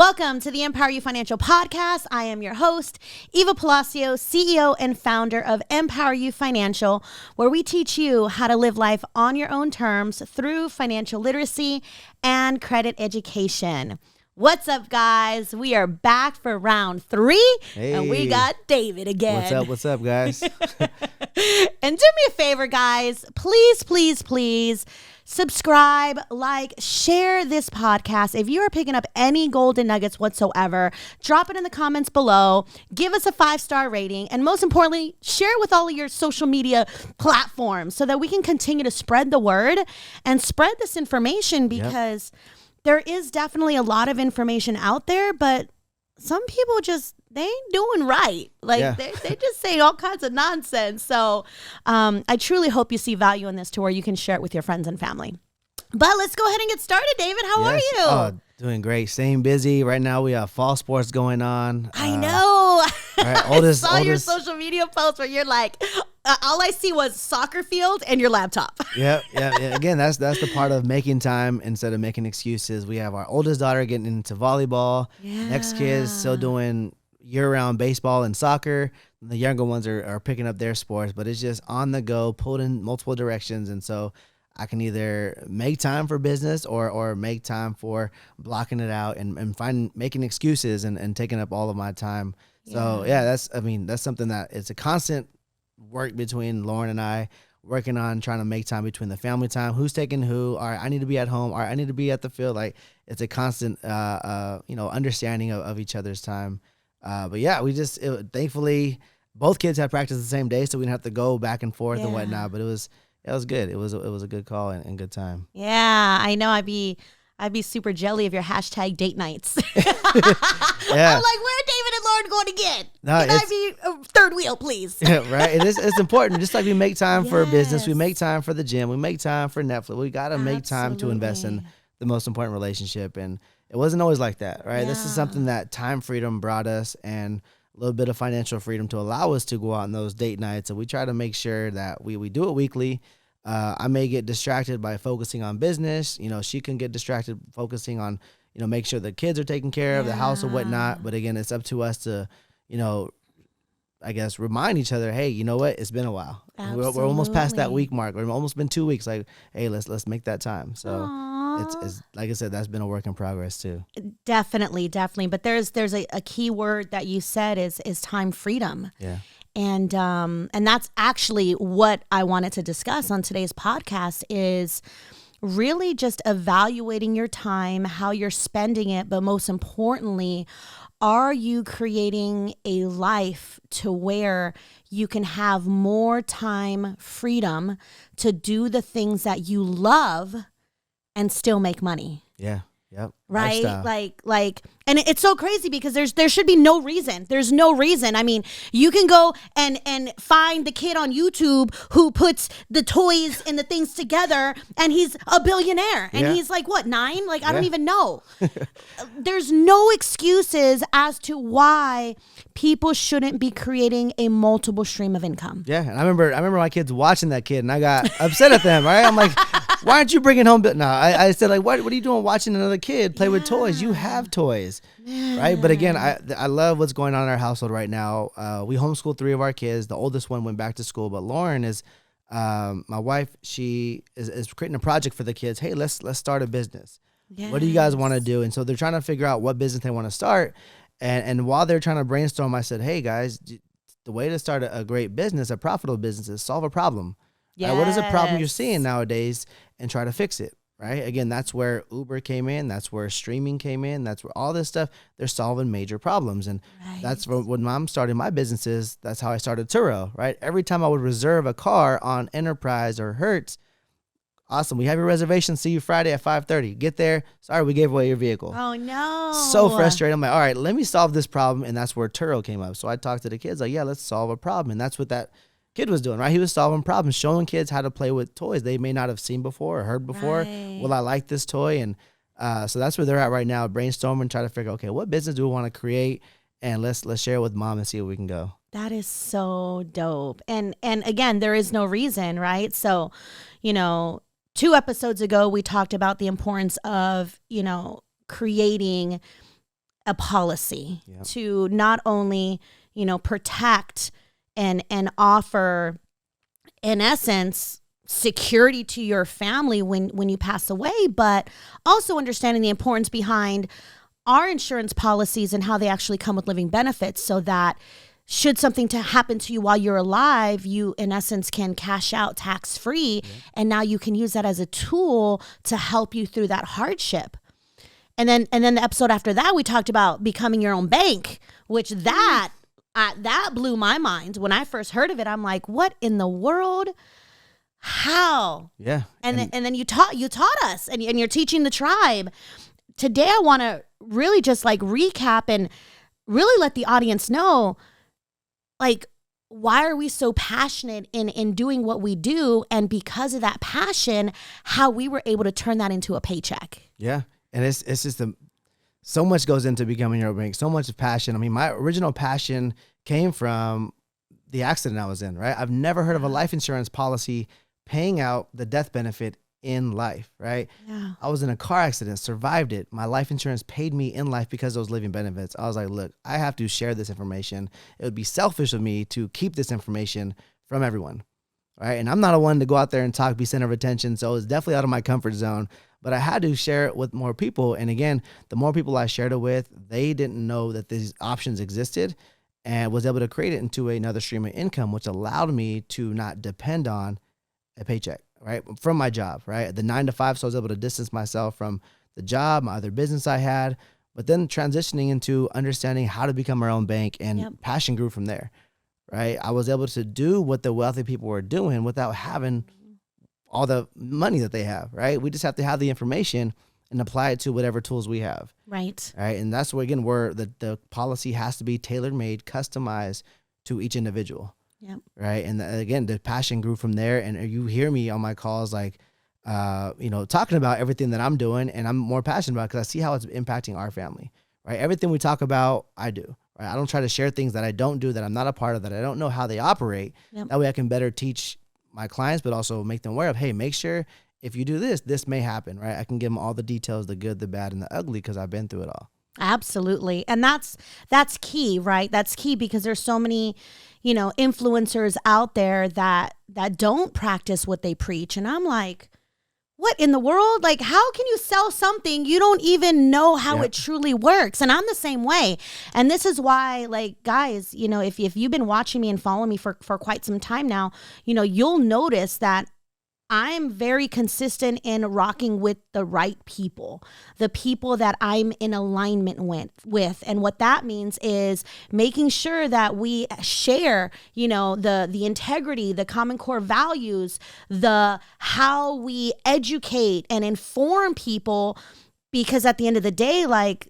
Welcome to the EmpowerYou Financial podcast. I am your host, Eva Palacios, CEO and founder of EmpowerYou Financial, where we teach you how to live life on your own terms through financial literacy and credit education. What's up, guys? We are back for round 3, and we got David again. What's up, guys? And do me a favor, guys. Please subscribe, like, share this podcast. If you are picking up any golden nuggets whatsoever, drop it in the comments below. Give us a 5-star rating. And most importantly, share it with all of your social media platforms so that we can continue to spread the word and spread this information, because there is definitely a lot of information out there, but some people they ain't doing right. They just say all kinds of nonsense. So I truly hope you see value in this to where you can share it with your friends and family. But let's go ahead and get started, David. How are you? Oh, doing great. Staying busy. Right now we have fall sports going on. I know. Right, I saw your social media post where you're like, all I see was soccer field and your laptop. Yeah. Again, that's the part of making time instead of making excuses. We have our oldest daughter getting into volleyball. Yeah. Next kid's still doing year-round baseball and soccer. The younger ones are picking up their sports, but it's just on the go, pulled in multiple directions. And so I can either make time for business or make time for blocking it out and making excuses and taking up all of my time. So that's something that it's a constant work between Lauren and I, working on trying to make time between the family time. Who's taking who? All right, I need to be at home. All right, I need to be at the field. Like, it's a constant, understanding of each other's time. But yeah, thankfully both kids had practice the same day, so we didn't have to go back and forth and whatnot. But it was good. It was a good call and good time. Yeah, I know. I'd be super jelly of your hashtag date nights. Yeah. I'm like, where are David and Lauren going again? No, Can I be third wheel, please? Yeah, right. It's important. Just like we make time for business, we make time for the gym, we make time for Netflix. We got to make time to invest in the most important relationship. And it wasn't always like that, right? This is something that time freedom brought us, and a little bit of financial freedom to allow us to go out on those date nights. And we try to make sure that we do it weekly. I may get distracted by focusing on business. She can get distracted focusing on, make sure the kids are taken care of, the house or whatnot. But again, it's up to us to, I guess, remind each other, hey, you know what? It's been a while. We're almost past that week mark. We've almost been 2 weeks. Like, hey, let's make that time. So it's like I said, that's been a work in progress too. Definitely. But there's a key word that you said is time freedom. Yeah. And that's actually what I wanted to discuss on today's podcast, is really just evaluating your time, how you're spending it, but most importantly, are you creating a life to where you can have more time freedom to do the things that you love and still make money? Yeah. Yep. Right. Lifestyle. Like, and it's so crazy because there should be no reason. There's no reason. I mean, you can go and find the kid on YouTube who puts the toys and the things together, and he's a billionaire, and he's like, what, 9? Like, I don't even know. There's no excuses as to why people shouldn't be creating a multiple stream of income. Yeah. And I remember my kids watching that kid, and I got upset at them. Right. I'm like, why aren't you bringing home? No, I said, like, what are you doing watching another kid play with toys? You have toys, right? But again, I love what's going on in our household right now. We homeschool 3 of our kids. The oldest one went back to school, but Lauren is, my wife, she is creating a project for the kids. Hey, let's start a business. Yes. What do you guys want to do? And so they're trying to figure out what business they want to start. And while they're trying to brainstorm, I said, hey guys, the way to start a great business, a profitable business, is solve a problem. Yes. Right? What is a problem you're seeing nowadays, and try to fix it, right? Again, that's where Uber came in. That's where streaming came in. That's where all this stuff, they're solving major problems. And that's when Mom started my businesses. That's how I started Turo, right? Every time I would reserve a car on Enterprise or Hertz, awesome, we have your reservation. See you Friday at 5:30. Get there. Sorry, we gave away your vehicle. Oh, no. So frustrated. I'm like, all right, let me solve this problem. And that's where Turo came up. So I talked to the kids like, yeah, let's solve a problem. And that's what that kid was doing, right? He was solving problems, showing kids how to play with toys they may not have seen before or heard before. Right. Well, I like this toy. And so that's where they're at right now, brainstorming, trying to figure, okay, what business do we want to create? And let's share it with Mom and see where we can go. That is so dope. And again, there is no reason, right? So, 2 episodes ago, we talked about the importance of, creating a policy to not only, protect and offer, in essence, security to your family when you pass away, but also understanding the importance behind our insurance policies and how they actually come with living benefits, so that should something to happen to you while you're alive, you in essence can cash out tax-free, and now you can use that as a tool to help you through that hardship. And then the episode after that, we talked about becoming your own bank, which that blew my mind. When I first heard of it, I'm like, what in the world? How? Yeah. And then you taught us, and you're teaching the tribe. Today, I want to really just like recap and really let the audience know, like, why are we so passionate in doing what we do? And because of that passion, how we were able to turn that into a paycheck. Yeah. And it's just so much goes into becoming your own bank, so much passion. I mean, my original passion came from the accident I was in, right? I've never heard of a life insurance policy paying out the death benefit in life, right? Yeah. I was in a car accident, survived it. My life insurance paid me in life because of those living benefits. I was like, look, I have to share this information. It would be selfish of me to keep this information from everyone, right? And I'm not a one to go out there and talk, be center of attention. So it's definitely out of my comfort zone. But I had to share it with more people. And again, the more people I shared it with, they didn't know that these options existed, and was able to create it into another stream of income, which allowed me to not depend on a paycheck, right? From my job, right? The 9 to 5. So I was able to distance myself from the job, my other business I had, but then transitioning into understanding how to become our own bank, and passion grew from there, right? I was able to do what the wealthy people were doing without having all the money that they have, right? We just have to have the information and apply it to whatever tools we have. Right. Right. And that's where, again, where the policy has to be tailor-made, customized to each individual. Yep. Right. And again, the passion grew from there. And you hear me on my calls, like, talking about everything that I'm doing, and I'm more passionate about, because I see how it's impacting our family, right? Everything we talk about, I do, right? I don't try to share things that I don't do, that I'm not a part of, that I don't know how they operate. Yep. That way I can better teach my clients, but also make them aware of, hey, make sure if you do this, this may happen, right? I can give them all the details, the good, the bad, and the ugly, because I've been through it all. Absolutely. And that's key, right? That's key, because there's so many, influencers out there that don't practice what they preach. And I'm like, what in the world? Like, how can you sell something you don't even know how it truly works? And I'm the same way. And this is why, like, guys, if you've been watching me and following me for quite some time now, you'll notice that I'm very consistent in rocking with the right people, the people that I'm in alignment with. And what that means is making sure that we share, the integrity, the common core values, the how we educate and inform people, because at the end of the day, like,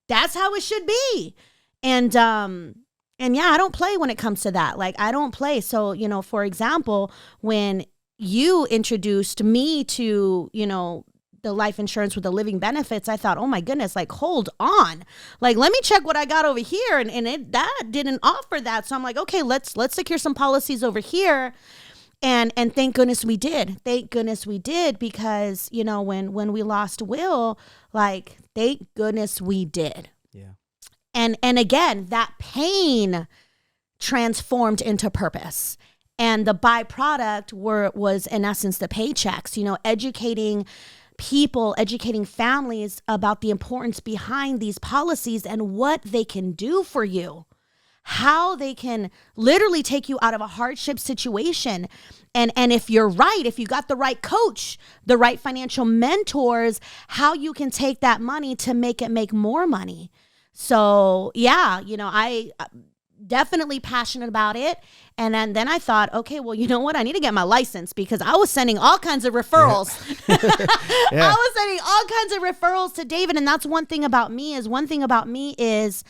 that's how it should be. And yeah, I don't play when it comes to that. Like, I don't play. So, for example, when you introduced me to, the life insurance with the living benefits, I thought, oh my goodness, like, hold on, like, let me check what I got over here. And that didn't offer that. So I'm like, okay, let's secure some policies over here. And thank goodness we did. Thank goodness we did, because, when we lost Will, like, thank goodness we did. Yeah. And again, that pain transformed into purpose. And the byproduct was in essence the paychecks, educating people, educating families about the importance behind these policies and what they can do for you, how they can literally take you out of a hardship situation. And if you're right, if you got the right coach, the right financial mentors, how you can take that money to make more money. So yeah, I definitely passionate about it. And then I thought, okay, well, you know what? I need to get my license, because I was sending all kinds of referrals. Yeah. I was sending all kinds of referrals to David. And that's one thing about me is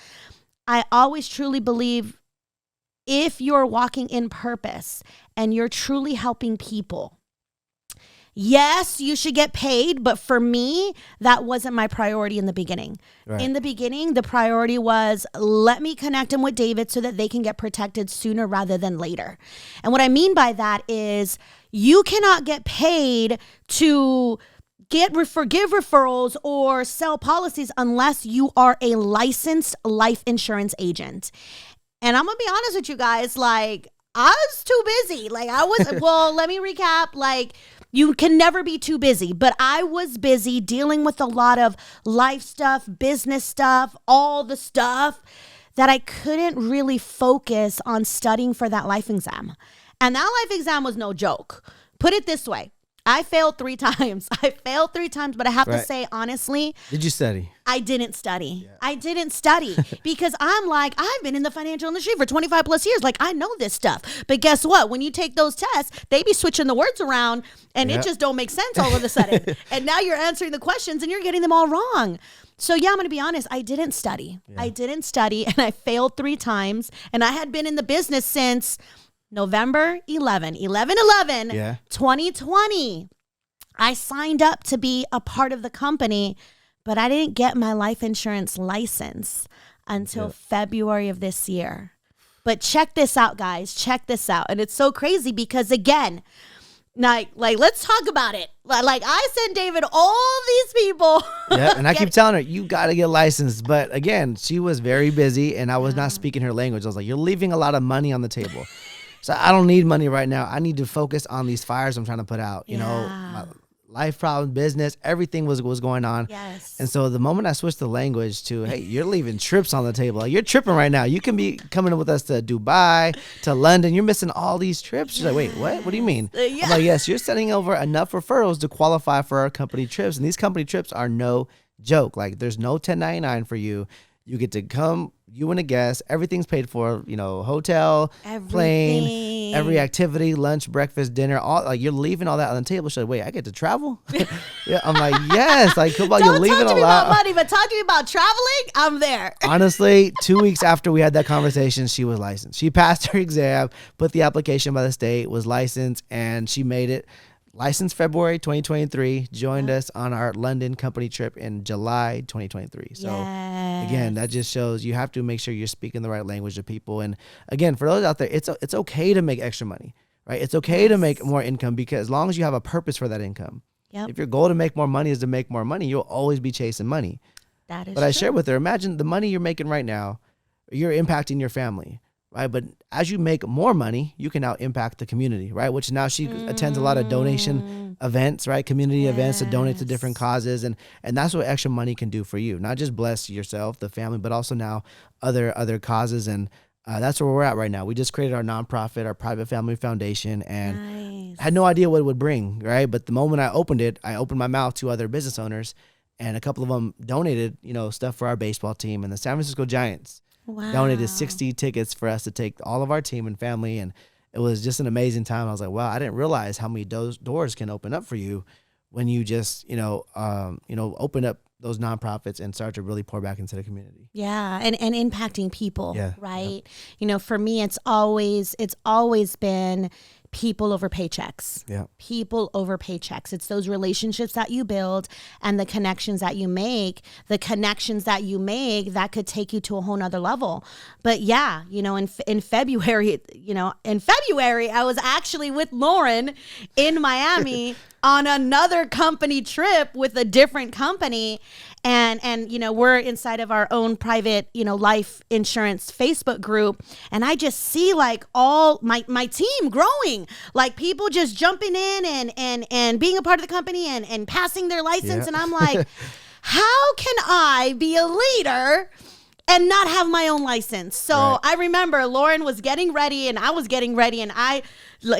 I always truly believe, if you're walking in purpose and you're truly helping people, yes, you should get paid. But for me, that wasn't my priority in the beginning. Right. In the beginning, the priority was, let me connect them with David so that they can get protected sooner rather than later. And what I mean by that is, you cannot get paid to give referrals or sell policies unless you are a licensed life insurance agent. And I'm going to be honest with you guys, like, I was too busy. Like, well, let me recap. Like, you can never be too busy, but I was busy dealing with a lot of life stuff, business stuff, all the stuff that I couldn't really focus on studying for that life exam. And that life exam was no joke. Put it this way. I failed 3 times. But I have to say, honestly. Did you study? I didn't study. Yeah. I didn't study because I'm like, I've been in the financial industry for 25 plus years. Like, I know this stuff. But guess what? When you take those tests, they be switching the words around and it just don't make sense all of a sudden. And now you're answering the questions and you're getting them all wrong. So yeah, I'm going to be honest. I didn't study. And I failed 3 times. And I had been in the business since November 2020. I signed up to be a part of the company, but I didn't get my life insurance license until February of this year. But check this out, guys. Check this out. And it's so crazy because, again, like let's talk about it. Like, I sent David all these people. Yeah, and I keep telling her, you got to get licensed. But again, she was very busy and I was not speaking her language. I was like, you're leaving a lot of money on the table. So I don't need money right now. I need to focus on these fires I'm trying to put out. You know, my life problem, business, everything was going on. Yes. And so the moment I switched the language to, hey, you're leaving trips on the table. Like, you're tripping right now. You can be coming with us to Dubai, to London. You're missing all these trips. She's like, wait, what? What do you mean? I'm like, yes, you're sending over enough referrals to qualify for our company trips. And these company trips are no joke. Like, there's no 1099 for you. You get to come, you and a guest, everything's paid for, you know, hotel, plane, every activity, lunch, breakfast, dinner, all, like, you're leaving all that on the table. She's like, wait, I get to travel? Yeah, I'm like, yes, like, come on, you're leaving a lot. Don't talk to me about money, but talk to me about traveling, I'm there. Honestly, 2 weeks after we had that conversation, she was licensed. She passed her exam, put the application by the state, was licensed, and she made it. Licensed February 2023, joined us on our London company trip in July 2023. So again, that just shows you have to make sure you're speaking the right language to people. And again, for those out there, it's okay to make extra money, right? It's okay to make more income, because as long as you have a purpose for that income. If your goal to make more money is to make more money, you'll always be chasing money. That is But I shared with her, imagine the money you're making right now, you're impacting your family. Right. But as you make more money, you can now impact the community. Right. Which now she attends a lot of donation events, right. Community events to donate to different causes. And that's what extra money can do for you. Not just bless yourself, the family, but also now other causes. And that's where we're at right now. We just created our nonprofit, our private family foundation, and had no idea what it would bring. Right. But the moment I opened it, I opened my mouth to other business owners, and a couple of them donated, you know, stuff for our baseball team, and the San Francisco Giants donated 60 tickets for us to take all of our team and family. And it was just an amazing time. I was like, wow, I didn't realize how many doors can open up for you when you just, open up those nonprofits and start to really pour back into the community. Yeah. And impacting people, right? Yeah. You know, for me, it's always been people over paychecks. Yeah. People over paychecks. It's those relationships that you build and the connections that you make that could take you to a whole nother level. But yeah, you know, in February, I was actually with Lauren in Miami on another company trip with a different company. And you know, we're inside of our own private, you know, life insurance Facebook group. And I just see like all my team growing, like people just jumping in and being a part of the company and passing their license. And I'm like, how can I be a leader and not have my own license? So I remember Lauren was getting ready and I was getting ready, and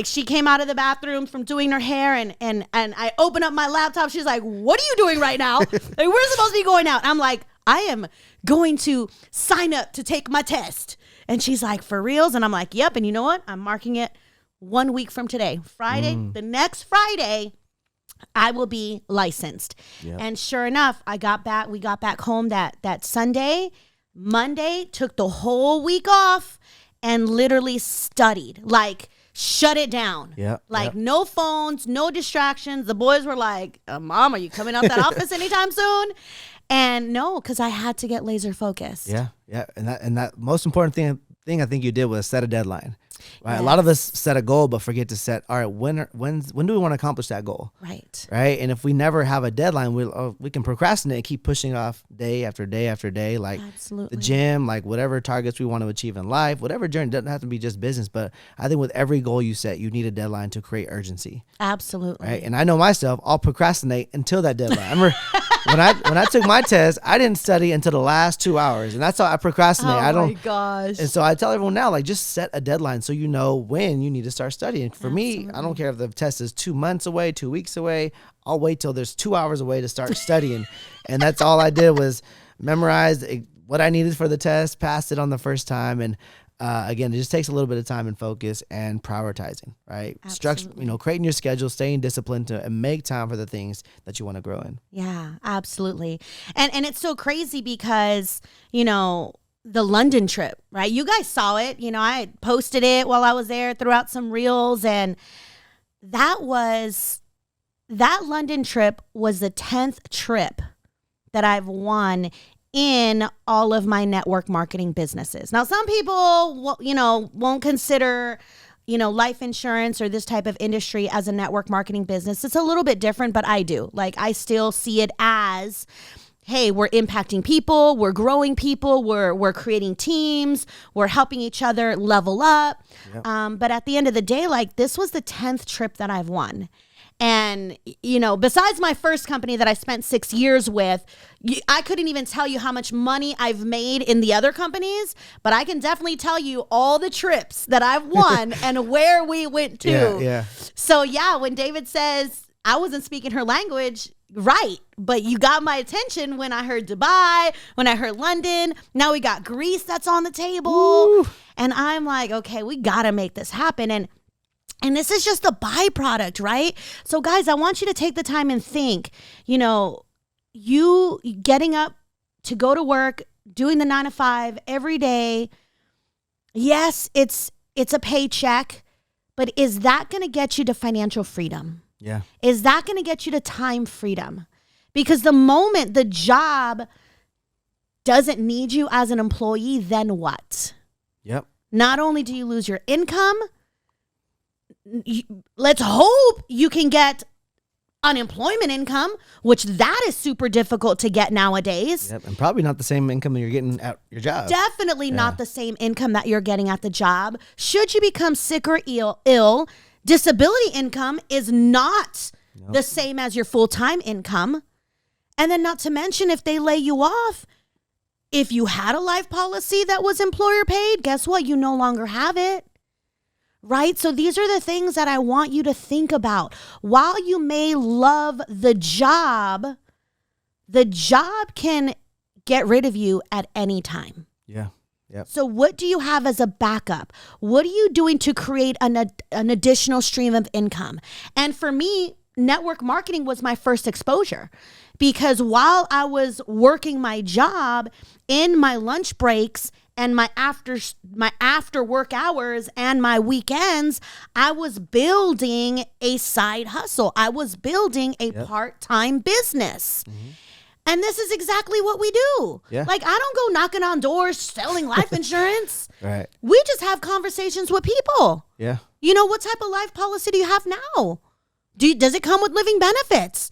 she came out of the bathroom from doing her hair, and I opened up my laptop. She's like, what are you doing right now? Like, we're supposed to be going out. I'm like, I am going to sign up to take my test. And she's like, for reals? And I'm like, yep. And you know what? I'm marking it 1 week from today. Friday, the next Friday, I will be licensed. Yep. And sure enough, we got back home that Sunday. Monday, took the whole week off and literally studied, like shut it down. No phones, no distractions. The boys were like, Mom, are you coming out that office anytime soon? And no, because I had to get laser focused. Yeah. And that most important thing I think you did was set a deadline. right? A lot of us set a goal, but forget to set, all right, when do we want to accomplish that goal? Right. Right. And if we never have a deadline, we can procrastinate and keep pushing off day after day after day, like Absolutely. the gym, like whatever targets we want to achieve in life, whatever journey. Doesn't have to be just business, but I think with every goal you set, you need a deadline to create urgency. Absolutely. Right. And I know myself, I'll procrastinate until that deadline. I remember when I took my test, I didn't study until the last 2 hours, and that's how I procrastinate. Oh my gosh. And so I tell everyone now, like, just set a deadline so you know when you need to start studying. For me, I don't care if the test is 2 months away, 2 weeks away. I'll wait till there's 2 hours away to start studying. And that's all I did was memorize what I needed for the test, passed it on the first time. And again, it just takes a little bit of time and focus and prioritizing, right? Creating your schedule, staying disciplined and make time for the things that you want to grow in. Yeah, absolutely. And it's so crazy because, the London trip, right? You guys saw it. I posted it while I was there, threw out some reels, and that London trip was the 10th trip that I've won in all of my network marketing businesses. Now, some people, won't consider, life insurance or this type of industry as a network marketing business. It's a little bit different, but I do. Like, I still see it as, hey, we're impacting people, we're growing people, we're creating teams, we're helping each other level up. Yep. But at the end of the day, like, this was the 10th trip that I've won. And, besides my first company that I spent 6 years with, I couldn't even tell you how much money I've made in the other companies, but I can definitely tell you all the trips that I've won and where we went to. Yeah. So yeah, when David says I wasn't speaking her language, right, but you got my attention when I heard Dubai, when I heard London. Now we got Greece that's on the table. Ooh. And I'm like, okay, we got to make this happen. And this is just a byproduct, right? So guys, I want you to take the time and think, you getting up to go to work, doing the 9 to 5 every day. Yes, it's a paycheck, but is that going to get you to financial freedom? Yeah. Is that going to get you to time freedom? Because the moment the job doesn't need you as an employee, then what? Yep. Not only do you lose your income, let's hope you can get unemployment income, which that is super difficult to get nowadays. Yep. And probably not the same income that you're getting at your job. Definitely not the same income that you're getting at the job. Should you become sick or ill, disability income is not the same as your full-time income. And then not to mention, if they lay you off, if you had a life policy that was employer paid, guess what? You no longer have it. Right? So these are the things that I want you to think about. While you may love the job can get rid of you at any time. Yeah. Yep. So what do you have as a backup? What are you doing to create an additional stream of income? And for me, network marketing was my first exposure, because while I was working my job, in my lunch breaks and my after work hours and my weekends, I was building a side hustle. I was building a part-time business. Mm-hmm. And this is exactly what we do. Yeah. Like, I don't go knocking on doors selling life insurance. Right. We just have conversations with people. Yeah. What type of life policy do you have now? Does it come with living benefits?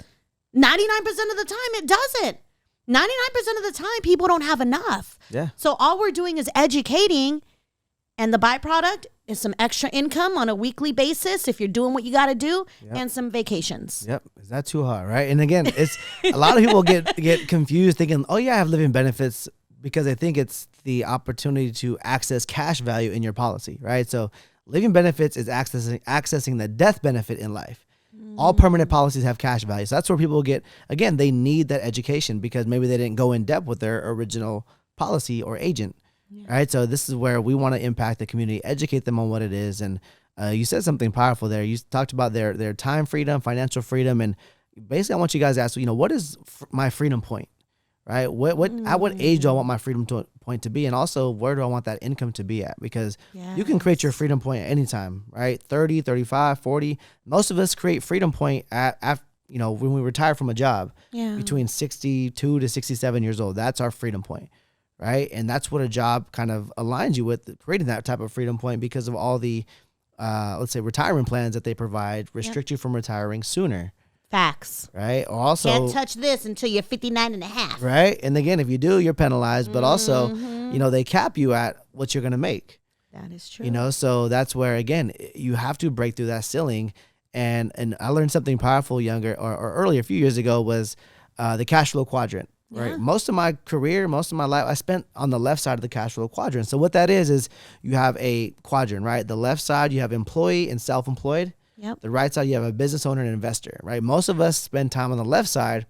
99% of the time, it doesn't. 99% of the time, people don't have enough. Yeah. So all we're doing is educating, and the byproduct is some extra income on a weekly basis if you're doing what you got to do, and some vacations. Yep. Is that too hard, right? And again, it's a lot of people get confused thinking, oh yeah, I have living benefits, because they think it's the opportunity to access cash value in your policy, right? So living benefits is accessing the death benefit in life. All permanent policies have cash value. So that's where people get, again, they need that education because maybe they didn't go in depth with their original policy or agent. Yeah. Right. So this is where we want to impact the community, educate them on what it is. And you said something powerful there. You talked about their time freedom, financial freedom. And basically I want you guys to ask, what is my freedom point? Right? At what age do I want my freedom point to be? And also, where do I want that income to be at? Because you can create your freedom point at any time, right? 30, 35, 40. Most of us create freedom point at when we retire from a job between 62 to 67 years old. That's our freedom point, right? And that's what a job kind of aligns you with, creating that type of freedom point because of all the, let's say, retirement plans that they provide restrict you from retiring sooner. Facts. Right? Also, can't touch this until you're 59 and a half. Right? And again, if you do, you're penalized, but also, they cap you at what you're going to make. That is true. So that's where, again, you have to break through that ceiling. And I learned something powerful younger or earlier, a few years ago, was the cash flow quadrant. Right. Most of my career, most of my life, I spent on the left side of the cash flow quadrant. So what that is you have a quadrant, right? The left side, you have employee and self-employed. Yep. The right side, you have a business owner and investor, right? Most of us spend time on the left side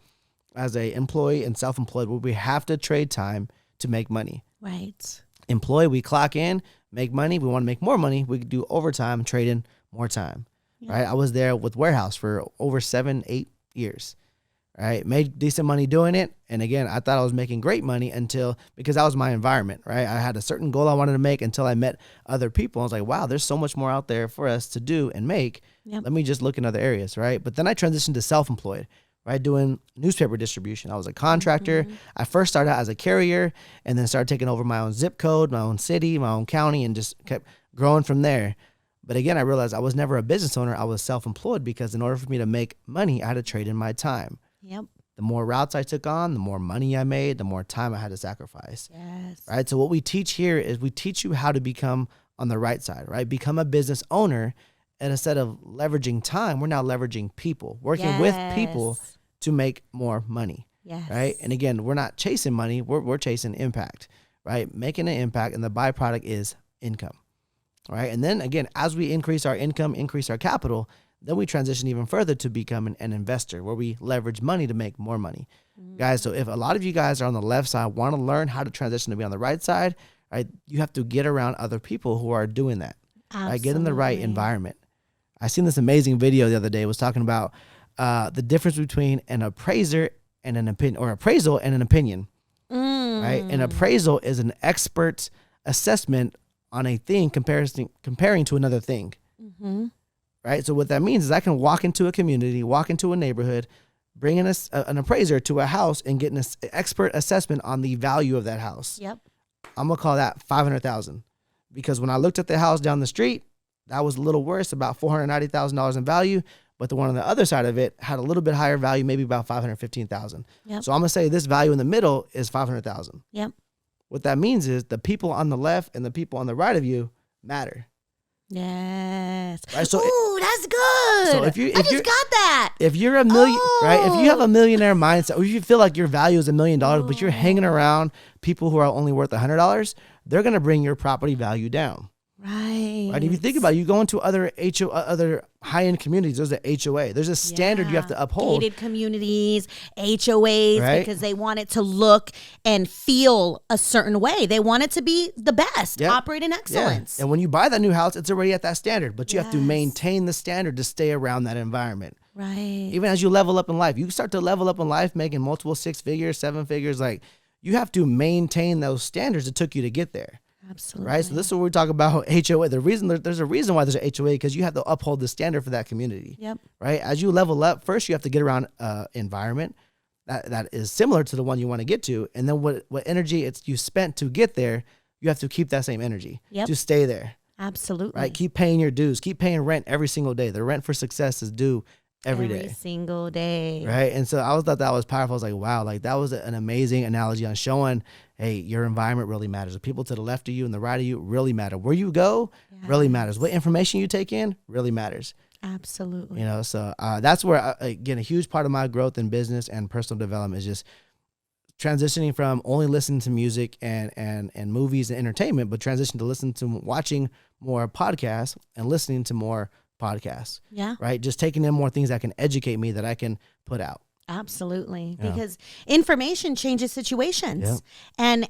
as a employee and self-employed, where we have to trade time to make money. Right. Employee, we clock in, make money. We want to make more money. We can do overtime, trade in more time, right? I was there with warehouse for over 7-8 years. Right, made decent money doing it, and again, I thought I was making great money because that was my environment. Right, I had a certain goal I wanted to make until I met other people. I was like, wow, there's so much more out there for us to do and make. Let me just look in other areas, right? But then I transitioned to self-employed, right, doing newspaper distribution. I was a contractor. I first started out as a carrier, and then started taking over my own zip code, my own city, my own county, and just kept growing from there. But again, I realized I was never a business owner. I was self-employed because in order for me to make money, I had to trade in my time. Yep. The more routes I took on, the more money I made, the more time I had to sacrifice. Yes. Right. So what we teach here is we teach you how to become on the right side, right? Become a business owner. And instead of leveraging time, we're now leveraging people, working with people to make more money. Yes. Right. And again, we're not chasing money. We're chasing impact, right? Making an impact. And the byproduct is income. Right. And then again, as we increase our income, increase our capital, then we transition even further to become an investor, where we leverage money to make more money. Guys, so if a lot of you guys are on the left side, want to learn how to transition to be on the right side, right, you have to get around other people who are doing that. Right? Get in the right environment. I seen this amazing video the other day. It was talking about the difference between an appraiser and an opinion, or appraisal and an opinion. Right? An appraisal is an expert assessment on a thing comparing to another thing. Right. So what that means is I can walk into a community, walk into a neighborhood, bring in an appraiser to a house and get an expert assessment on the value of that house. Yep. I'm going to call that $500,000, because when I looked at the house down the street, that was a little worse, about $490,000 in value. But the one on the other side of it had a little bit higher value, maybe about $515,000. Yep. So I'm going to say this value in the middle is $500,000. Yep. What that means is the people on the left and the people on the right of you matter. Yes. Right, so ooh, that's good. So I just got that. If you're a million, right? If you have a millionaire mindset, or if you feel like your value is $1 million, but you're hanging around people who are only worth $100, they're going to bring your property value down. Right. Right. If you think about it, you go into other high-end communities, there's a HOA. There's a standard you have to uphold. Gated communities, HOAs, Right? because they want it to look and feel a certain way. They want it to be the best, operate in excellence. And when you buy that new house, it's already at that standard, but you have to maintain the standard to stay around that environment. Right. Even as you level up in life, you start to level up in life, making multiple 6 figures, 7 figures. Like, you have to maintain those standards it took you to get there. Absolutely. Right. So this is what we talk about HOA. There's a reason why there's an HOA, because you have to uphold the standard for that community. Yep. Right. As you level up, first you have to get around environment that is similar to the one you want to get to, and then what energy you spent to get there, you have to keep that same energy to stay there. Absolutely. Right. Keep paying your dues. Keep paying rent every single day. The rent for success is due every day. Every single day. Right. And so I always thought that was powerful. I was like, wow, like that was an amazing analogy on showing, hey, your environment really matters. The people to the left of you and the right of you really matter. Where you go really matters. What information you take in really matters. Absolutely. So that's where, again, a huge part of my growth in business and personal development is just transitioning from only listening to music and movies and entertainment, but transition to listen to watching more podcasts and listening to more podcasts. Yeah. Right. Just taking in more things that can educate me that I can put out. Absolutely. Because information changes situations. And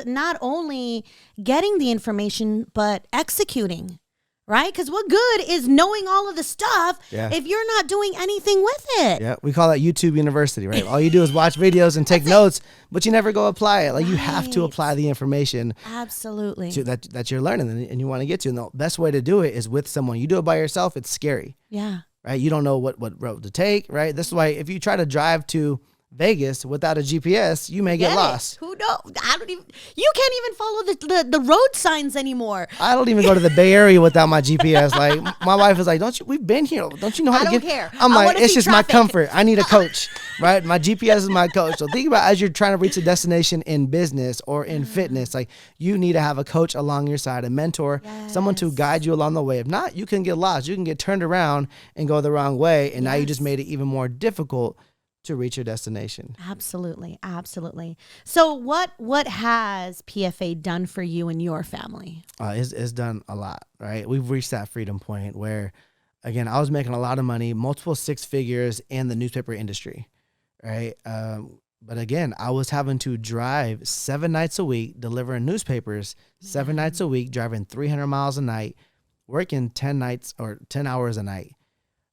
not only getting the information, but executing. Right? Because what good is knowing all of the stuff if you're not doing anything with it? Yeah, we call that YouTube University, right? All you do is watch videos and take notes, but you never go apply it. Like you have to apply the information. Absolutely. That you're learning and you want to get to. And the best way to do it is with someone. You do it by yourself, it's scary. Yeah. Right? You don't know what road to take, right? This is why if you try to drive to Vegas without a GPS, you may get lost. Who knows? You can't even follow the road signs anymore. I don't even go to the Bay Area without my GPS. Like, my wife is like, we've been here. Don't you know how to get? I don't care. I'm like, it's just traffic. My comfort. I need a coach, right? My GPS is my coach. So think about as you're trying to reach a destination in business or in fitness, like you need to have a coach along your side, a mentor, someone to guide you along the way. If not, you can get lost. You can get turned around and go the wrong way. And now you just made it even more difficult to reach your destination. Absolutely. Absolutely. So what has PFA done for you and your family? It's done a lot, right? We've reached that freedom point where, again, I was making a lot of money, multiple six figures in the newspaper industry, right? But again, I was having to drive 7 nights a week, delivering newspapers 7 nights a week, driving 300 miles a night, working 10 nights or 10 hours a night.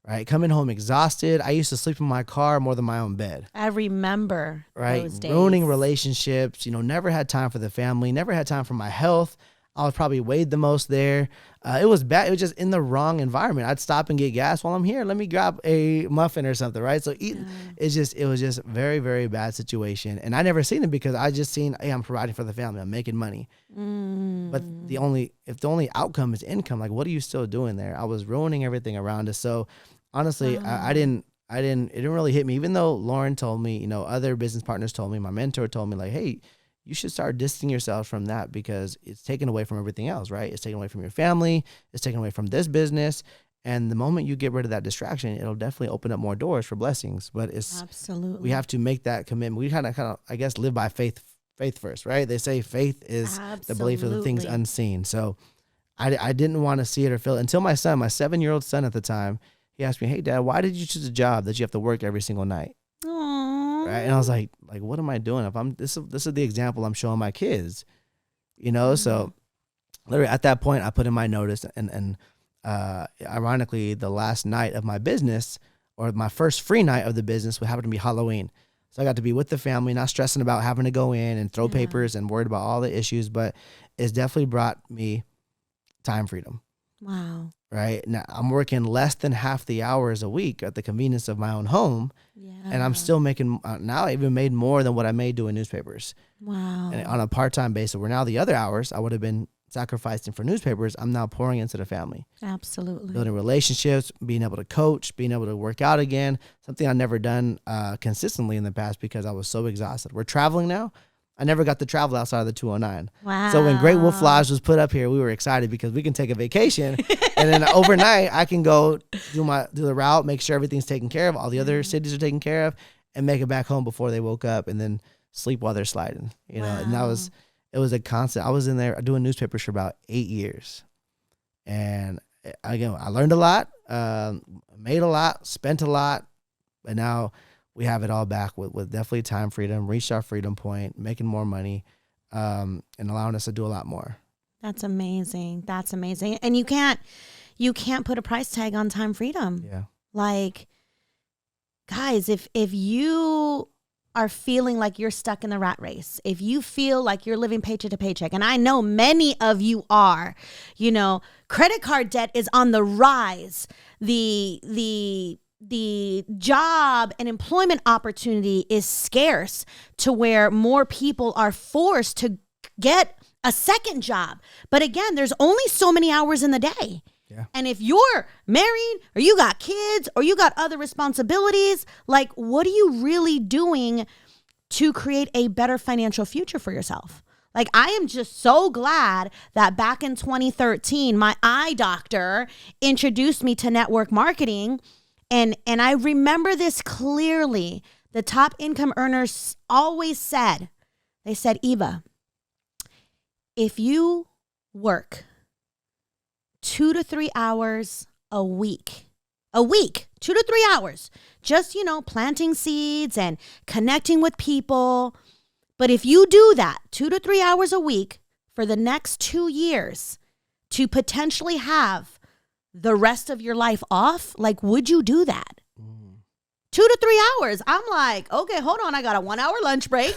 Right, coming home exhausted. I used to sleep in my car more than my own bed. I remember those days. Ruining relationships. Never had time for the family. Never had time for my health. I was probably weighed the most there. It was bad. It was just in the wrong environment. I'd stop and get gas while I'm here. Let me grab a muffin or something, right? So it was just very, very bad situation. And I never seen it because I just seen, hey, I'm providing for the family. I'm making money. But if the only outcome is income, like what are you still doing there? I was ruining everything around us. So honestly, it didn't really hit me, even though Lauren told me, other business partners told me, my mentor told me like, hey, you should start distancing yourself from that because it's taken away from everything else, right? It's taken away from your family. It's taken away from this business. And the moment you get rid of that distraction, it'll definitely open up more doors for blessings. But absolutely, we have to make that commitment. We kind of, I guess, live by faith first, right? They say faith is the belief of the things unseen. So I didn't want to see it or feel it until my 7-year-old son at the time, he asked me, hey, Dad, why did you choose a job that you have to work every single night? Aww. Right? And I was like, what am I doing? If this is the example I'm showing my kids, So literally at that point, I put in my notice, and ironically, the last night of my business, or my first free night of the business, would happen to be Halloween. So I got to be with the family, not stressing about having to go in and throw papers and worried about all the issues, but it's definitely brought me time freedom. Wow. Right now, I'm working less than half the hours a week at the convenience of my own home, and I'm still making. Now I even made more than what I made doing newspapers. Wow! And on a part-time basis, where now the other hours I would have been sacrificing for newspapers, I'm now pouring into the family. Absolutely. Building relationships, being able to coach, being able to work out again. Something I've never done consistently in the past because I was so exhausted. We're traveling now. I never got to travel outside of the 209. Wow. So when Great Wolf Lodge was put up here, we were excited because we can take a vacation and then overnight I can go do the route, make sure everything's taken care of, all the other cities are taken care of, and make it back home before they woke up and then sleep while they're sliding. And it was a constant. I was in there doing newspapers for about 8 years. And again, I learned a lot, made a lot, spent a lot, but now we have it all back with definitely time freedom, reached our freedom point, making more money, and allowing us to do a lot more. That's amazing. That's amazing. And you can't put a price tag on time freedom. Yeah. Like, guys, if you are feeling like you're stuck in the rat race, if you feel like you're living paycheck to paycheck, and I know many of you are, credit card debt is on the rise. The job and employment opportunity is scarce to where more people are forced to get a second job. But again, there's only so many hours in the day. Yeah. And if you're married or you got kids or you got other responsibilities, like what are you really doing to create a better financial future for yourself? Like, I am just so glad that back in 2013, my eye doctor introduced me to network marketing. And I remember this clearly. The top income earners always said, Eva, if you work 2 to 3 hours a week, 2 to 3 hours, just, planting seeds and connecting with people. But if you do that 2 to 3 hours a week for the next 2 years to potentially have the rest of your life off, like, would you do that? 2 to 3 hours. I'm like, okay, hold on. I got a 1 hour lunch break.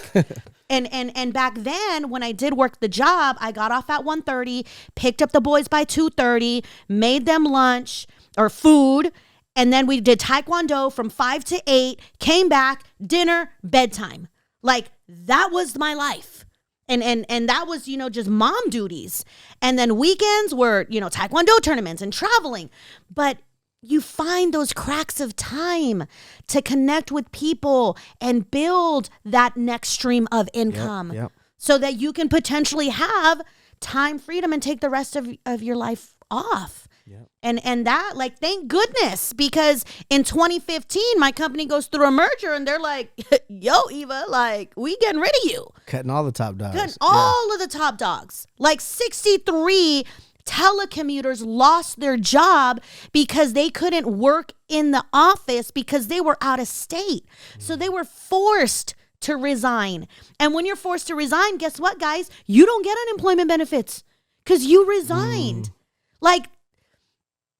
And back then when I did work the job, I got off at 1:30, picked up the boys by 2:30, made them lunch or food, And then we did Taekwondo from 5 to 8, came back, dinner, bedtime. Like, that was my life. And that was, just mom duties. And then weekends were, Taekwondo tournaments and traveling. But you find those cracks of time to connect with people and build that next stream of income so that you can potentially have time freedom and take the rest of your life off. Yep. And that, like, thank goodness, because in 2015, my company goes through a merger and they're like, yo, Eva, like, we getting rid of you. Cutting all the top dogs. Cutting all of the top dogs. Like 63 telecommuters lost their job because they couldn't work in the office because they were out of state. So they were forced to resign. And when you're forced to resign, guess what, guys? You don't get unemployment benefits because you resigned. Like,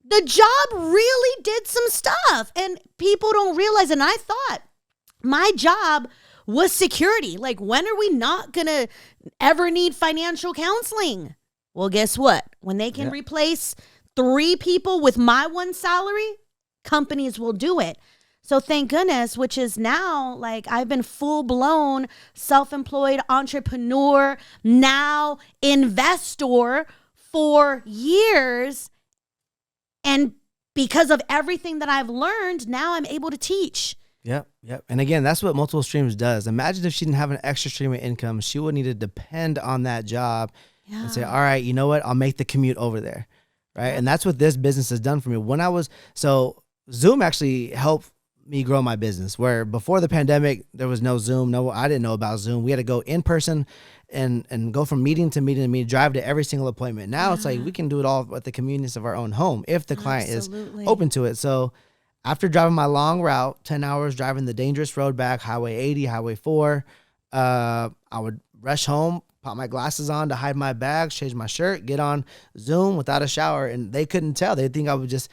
the job really did some stuff and people don't realize. And I thought my job was security. Like, when are we not going to ever need financial counseling? Well, guess what? When they can replace 3 people with my one salary, companies will do it. So thank goodness, which is now, like, I've been full-blown self-employed entrepreneur, now investor for years. And because of everything that I've learned, now I'm able to teach. Yep. And again, that's what multiple streams does. Imagine if she didn't have an extra stream of income, she would need to depend on that job and say, all right, you know what? I'll make the commute over there. Right. And that's what this business has done for me. So Zoom actually helped me grow my business, where before the pandemic, there was no Zoom. I didn't know about Zoom. We had to go in person and go from meeting to meeting to meeting, drive to every single appointment. Now it's like we can do it all at the convenience of our own home if the client is open to it. So after driving my long route, 10 hours driving the dangerous road back, Highway 80, Highway 4, I would rush home, pop my glasses on to hide my bags, change my shirt, get on Zoom without a shower. And they couldn't tell. They'd think I would just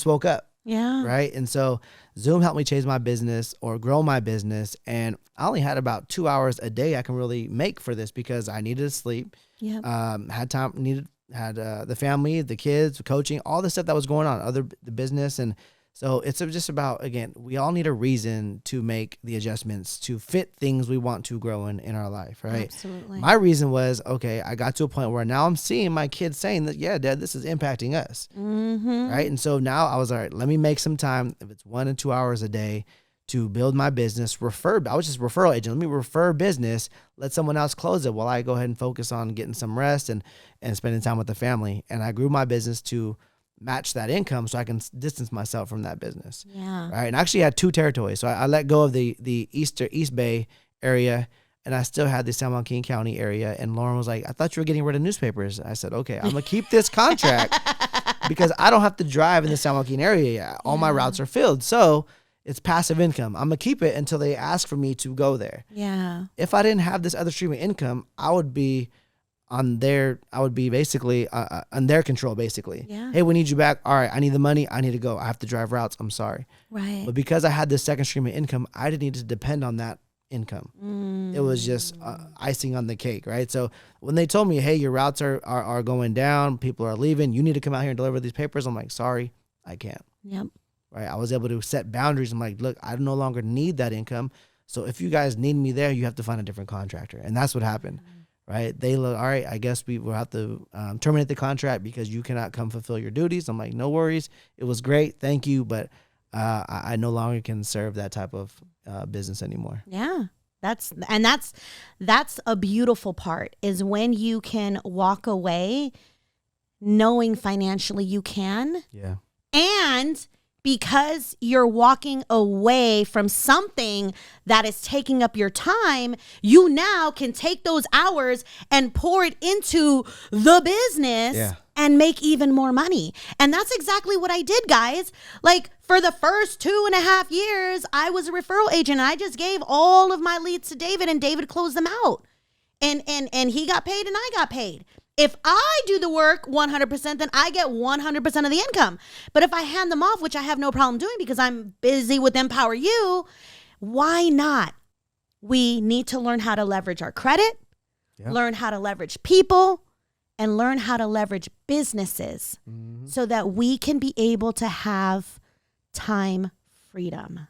woke up. Yeah. Right. And so Zoom helped me change my business or grow my business. And I only had about 2 hours a day I can really make for this because I needed to sleep. Yeah. Had time, had the family, the kids, coaching, all the stuff that was going on, the business. And so it's just about, again, we all need a reason to make the adjustments to fit things we want to grow in our life, right? Absolutely. My reason was, okay, I got to a point where now I'm seeing my kids saying that, yeah, Dad, this is impacting us, right? And so now I was, all right, let me make some time, if it's 1 and 2 hours a day, to build my business, I was just a referral agent. Let me refer business, let someone else close it while I go ahead and focus on getting some rest and spending time with the family. And I grew my business to match that income so I can distance myself from that business. Yeah. Right. And I actually had 2 territories. So I let go of the East Bay area, and I still had the San Joaquin County area. And Lauren was like, I thought you were getting rid of newspapers. I said, okay, I'm going to keep this contract because I don't have to drive in the San Joaquin area yet. All my routes are filled. So it's passive income. I'm going to keep it until they ask for me to go there. Yeah. If I didn't have this other stream of income, I would be basically on their control, basically. Yeah. Hey, we need you back. All right, I need the money. I need to go. I have to drive routes. I'm sorry. Right. But because I had this second stream of income, I didn't need to depend on that income. It was just icing on the cake, right? So when they told me, hey, your routes are going down, people are leaving, you need to come out here and deliver these papers, I'm like, sorry, I can't. Yep. Right. I was able to set boundaries. I'm like, look, I no longer need that income. So if you guys need me there, you have to find a different contractor. And that's what happened. Right. They look, all right, I guess we will have to terminate the contract because you cannot come fulfill your duties. I'm like, no worries. It was great. Thank you. But I no longer can serve that type of business anymore. Yeah. That's a beautiful part, is when you can walk away knowing financially you can. Yeah. And because you're walking away from something that is taking up your time, you now can take those hours and pour it into the business and make even more money. And that's exactly what I did, guys. Like, for the first 2.5 years, I was a referral agent, and I just gave all of my leads to David, and David closed them out. And he got paid and I got paid. If I do the work 100%, then I get 100% of the income. But if I hand them off, which I have no problem doing because I'm busy with EmpowerYou, why not? We need to learn how to leverage our credit, learn how to leverage people, and learn how to leverage businesses so that we can be able to have time freedom.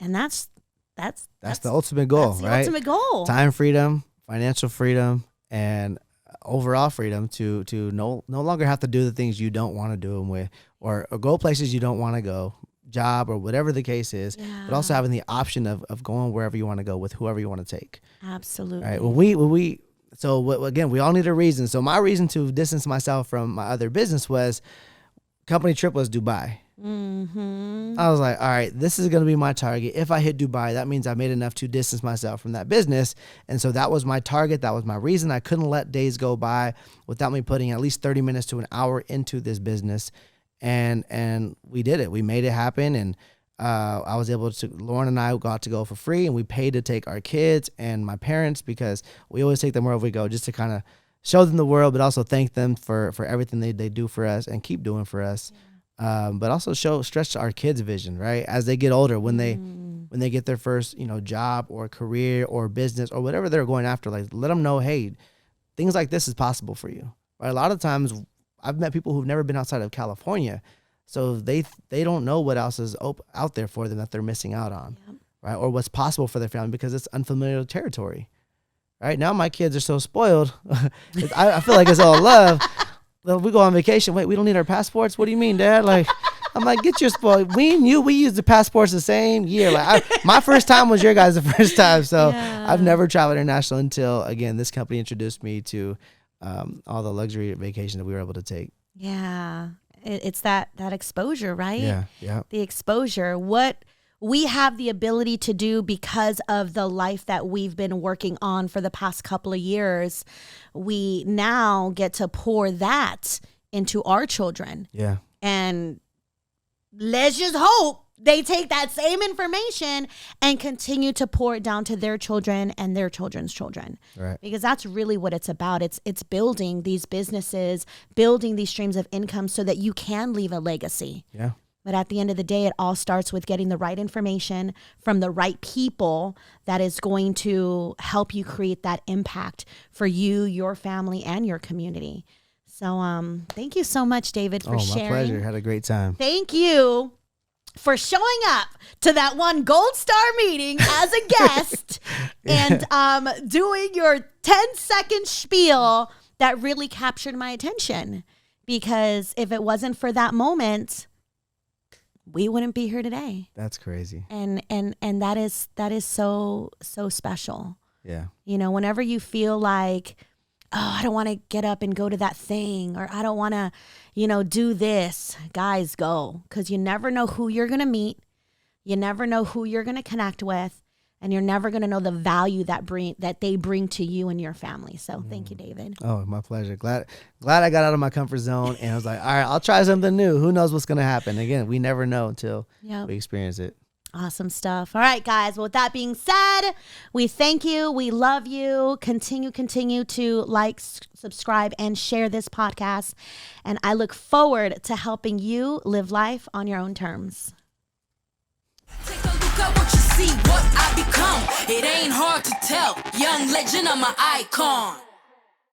And that's the ultimate goal, that's the right? ultimate goal. Time freedom, financial freedom, and overall freedom to no longer have to do the things you don't want to do them with, or go places you don't want to go, job or whatever the case is, but also having the option of going wherever you want to go with whoever you want to take. Absolutely. Right. Again, we all need a reason. So my reason to distance myself from my other business was company trip was Dubai. Mm-hmm. I was like, all right, this is going to be my target. If I hit Dubai, that means I made enough to distance myself from that business. And so that was my target. That was my reason. I couldn't let days go by without me putting at least 30 minutes to an hour into this business. And we did it. We made it happen. And I was able to, Lauren and I got to go for free, and we paid to take our kids and my parents, because we always take them wherever we go, just to kind of show them the world, but also thank them for everything they do for us and keep doing for us. Yeah. But also stretch our kids' vision, right? As they get older, when they get their first, job or career or business or whatever they're going after, like, let them know, hey, things like this is possible for you, right? A lot of times I've met people who've never been outside of California, so they don't know what else is out there for them that they're missing out on, right? Or what's possible for their family, because it's unfamiliar territory. Right now, my kids are so spoiled. I feel like it's all love. We go on vacation. Wait, we don't need our passports? What do you mean, Dad? Like, I'm like, get your spoiled. We used the passports the same year. Like, my first time was your guys' the first time. So I've never traveled international until, again, this company introduced me to all the luxury vacation that we were able to take. Yeah, it's that exposure, right? Yeah. The exposure. What we have the ability to do because of the life that we've been working on for the past couple of years, we now get to pour that into our children. Yeah. And let's just hope they take that same information and continue to pour it down to their children and their children's children. Right. Because that's really what it's about. It's building these businesses, building these streams of income so that you can leave a legacy. Yeah. But at the end of the day, it all starts with getting the right information from the right people that is going to help you create that impact for you, your family, and your community. So thank you so much, David, for sharing. My pleasure. Had a great time. Thank you for showing up to that one Gold Star meeting as a guest and doing your 10-second spiel that really captured my attention. Because if it wasn't for that moment, we wouldn't be here today. That's crazy. And that is so special. Yeah. Whenever you feel like, oh, I don't want to get up and go to that thing, or I don't want to, do this, guys, go. Because you never know who you're going to meet. You never know who you're going to connect with. And you're never going to know the value that they bring to you and your family. So thank you, David. Oh, my pleasure. Glad I got out of my comfort zone, and I was like, all right, I'll try something new. Who knows what's going to happen? Again, we never know until we experience it. Awesome stuff. All right, guys. Well, with that being said, we thank you. We love you. Continue to like, subscribe, and share this podcast. And I look forward to helping you live life on your own terms. Take a look at what you see, what I become. It ain't hard to tell. Young legend, I'm an icon.